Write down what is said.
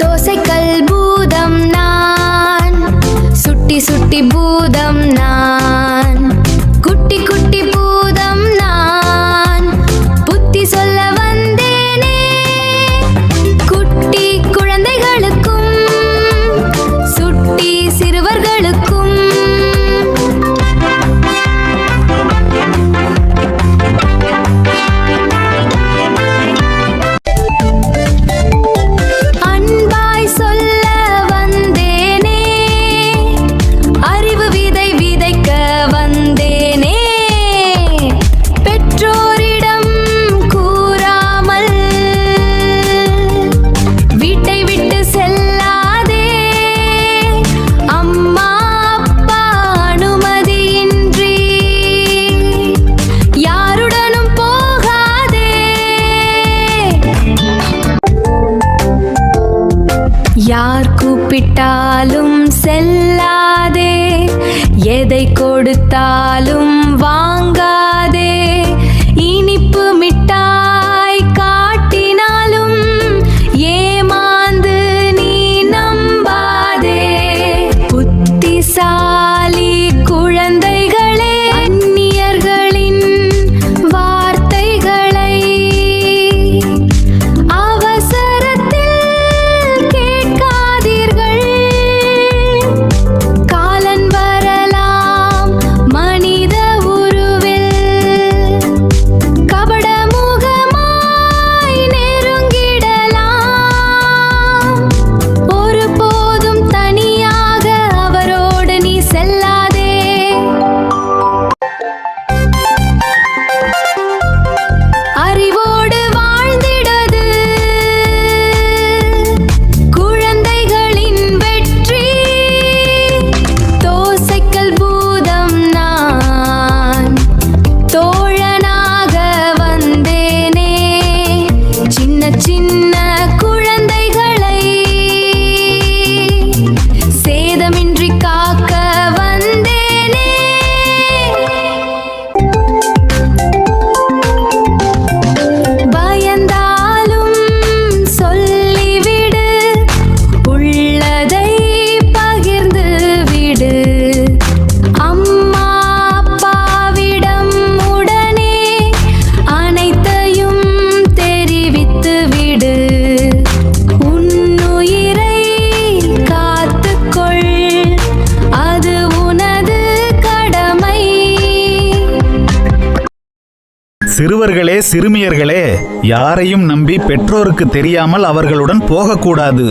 தோசைக்கல் பூதம் நான், சுட்டி சுட்டி பூதம் நான், குட்டி குட்டி பூதம் நான், புத்தி சொல்ல வந்தேனே. குட்டி குழந்தைகளுக்கும் சுட்டி சிறுவர்களுக்கும் யார் கூப்பிட்டாலும் செல்லாதே, எதை கொடுத்தாலும் வாங்காதே, இனிப்பு மிட்டாய் காட்டினாலும் ஏமாந்து நீ நம்பாதே. புத்திசாலி குழந்தைகளே, அந்நியர்களின் வார்த்தைகளை சின்ன குழந்தைகளை சேதமின்றி காக்க வந்தேனே. பயந்தாலும் சொல்லிவிடு, உள்ளதை பகிர்ந்து விடு. அம்மா அப்பாவிடம் உடனே அனைத்தையும் தெரிவித்து விடு. உன்னுயிரை காத்துக்கொள், அது உனது கடமை. சிறுவர்களே, சிறுமியர்களே, யாரையும் நம்பி பெற்றோருக்கு தெரியாமல் அவர்களுடன் போகக்கூடாது.